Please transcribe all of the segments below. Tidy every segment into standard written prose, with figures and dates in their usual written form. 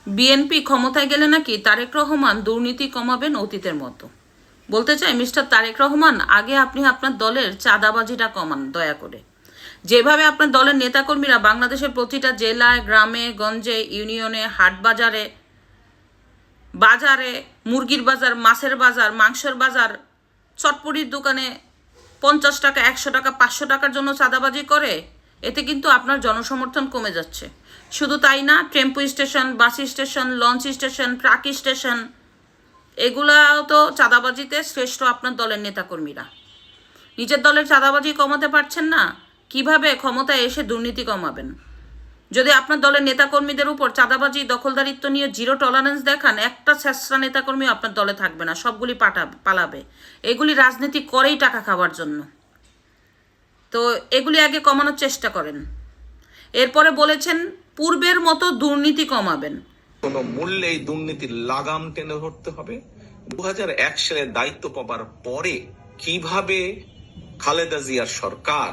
BNP ক্ষমতায় গেলে নাকি তারেক রহমান দুর্নীতি কমাবেন অতীতের মতো। বলতে চাই মিস্টার তারেক রহমান, আগে আপনি আপনার দলের চাঁদাবাজিটা কমান দয়া করে। যেভাবে আপনার দলের নেতাকর্মীরা বাংলাদেশের প্রতিটা জেলায়, গ্রামে গঞ্জে, ইউনিয়নে, হাট বাজারে, বাজারে, মুরগির বাজার, মাছের বাজার, মাংসের বাজার, চটপটির দোকানে 50 টাকা, 100 টাকা, 500 টাকার জন্য চাঁদাবাজি করে, এতে কিন্তু আপনার জনসমর্থন কমে যাচ্ছে। শুধু তাই না, tempo station, bus station, launch station, truck station, এগুলাও তো চাঁদাবাজিতে শ্রেষ্ঠ আপনার দলের নেতাকর্মীরা। নিজের দলের চাঁদাবাজি কমাতে পারছেন না, কিভাবে ক্ষমতায় এসে দুর্নীতি কমাবেন? যদি আপনার দলের নেতাকর্মীদের উপর চাঁদাবাজি, দখলদারিত্ব নিয়ে জিরো টলারেন্স দেখান, একটা ছেঁচড়া নেতাকর্মী আপনার দলে থাকবে না, সবগুলি পালাবে। এগুলি রাজনীতি করেই টাকা খাওয়ার জন্য। তো এগুলি আগে কমানোর চেষ্টা করেন। এরপরে বলেছেন পূর্বের মতো দুর্নীতি কমাবেন। কোনো মূল্যে এই দুর্নীতির লাগাম টেনে ধরতে হবে। 2001 সালে দায়িত্ব পাবার পরে কিভাবে খালেদা জিয়ার সরকার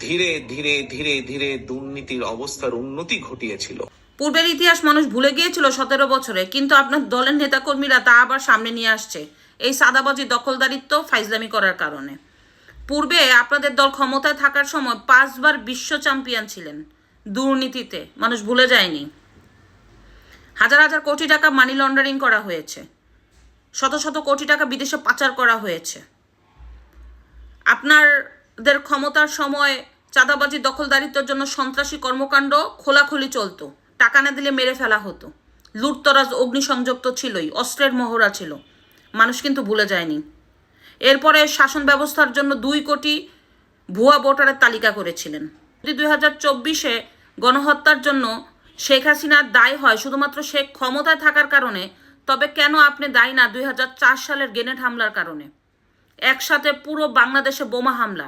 ধীরে ধীরে ধীরে ধীরে দুর্নীতির অবস্থার উন্নতি ঘটিয়েছিল। পূর্বের ইতিহাস মানুষ ভুলে গিয়েছিল 17 বছরে, কিন্তু আপনার দলের নেতাকর্মীরা তা আবার সামনে নিয়ে আসছে এই সাদাবাজি, দখলদারিত্ব, ফাইজলামি করার কারণে। পূর্বে আপনাদের দল ক্ষমতায় থাকার সময় 5 বার বিশ্ব চ্যাম্পিয়ন ছিলেন দুর্নীতিতে, মানুষ ভুলে যায়নি। হাজার হাজার কোটি টাকা মানি লন্ডারিং করা হয়েছে, শত শত কোটি টাকা বিদেশে পাচার করা হয়েছে। আপনাদের ক্ষমতার সময় চাঁদাবাজি, দখলদারিত্বের জন্য সন্ত্রাসী কর্মকাণ্ড খোলাখুলি চলতো, টাকা না দিলে মেরে ফেলা হতো, লুটতরাজ, অগ্নিসংযোগ তো ছিলই, অস্ত্রের মহড়া ছিল, মানুষ কিন্তু ভুলে যায়নি। এরপরে শাসন ব্যবস্থার জন্য 2 কোটি ভুয়া ভোটারের তালিকা করেছিলেন। যদি 2024-এ গণহত্যার জন্য শেখ হাসিনার দায় হয় শুধুমাত্র সে ক্ষমতায় থাকার কারণে, তবে কেন আপনি দায়ী না 2004 সালের গ্রেনেড হামলার কারণে? একসাথে পুরো বাংলাদেশে বোমা হামলা,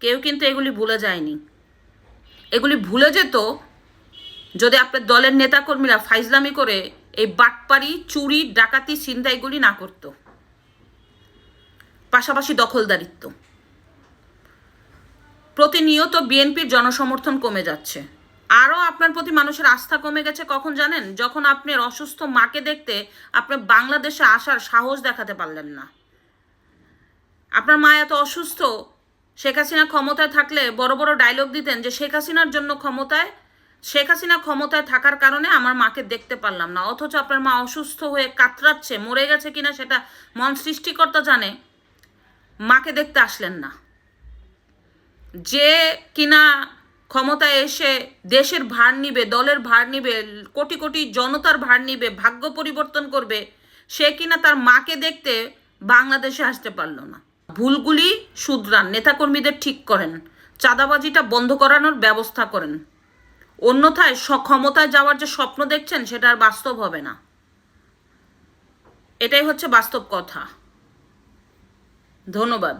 কেউ কিন্তু এগুলি ভুলে যায়নি। এগুলি ভুলে যেত যদি আপনার দলের নেতাকর্মীরা ফাইজলামি করে এই বাটপারি, চুরি, ডাকাতি, ছিনতাইগুলি না করত। পাশাপাশি দখলদারিত্ব। প্রতিনিয়ত বিএনপির জনসমর্থন কমে যাচ্ছে। আরও আপনার প্রতি মানুষের আস্থা কমে গেছে কখন জানেন? যখন আপনার অসুস্থ মাকে দেখতে আপনি বাংলাদেশে আসার সাহস দেখাতে পারলেন না। আপনার মা এত অসুস্থ, শেখ হাসিনা ক্ষমতায় থাকলে বড় বড় ডায়লগ দিতেন যে শেখ হাসিনার জন্য শেখ হাসিনা ক্ষমতায় থাকার কারণে আমার মাকে দেখতে পারলাম না। অথচ আপনার মা অসুস্থ হয়ে কাতরাচ্ছে, মরে গেছে কিনা সেটা মন সৃষ্টিকর্তা জানে, মাকে দেখতে আসলেন না। যে কিনা ক্ষমতায় এসে দেশের ভার নিবে, দলের ভার নিবে, কোটি কোটি জনতার ভার নিবে, ভাগ্য পরিবর্তন করবে, সে কিনা তার মাকে দেখতে বাংলাদেশে আসতে পারলো না। ভুলগুলি শুধরান, নেতাকর্মীদের ঠিক করেন, চাঁদাবাজিটা বন্ধ করানোর ব্যবস্থা করেন। অন্যথায় ক্ষমতায় যাওয়ার যে স্বপ্ন দেখছেন সেটা আর বাস্তব হবে না। এটাই হচ্ছে বাস্তব কথা। ধন্যবাদ।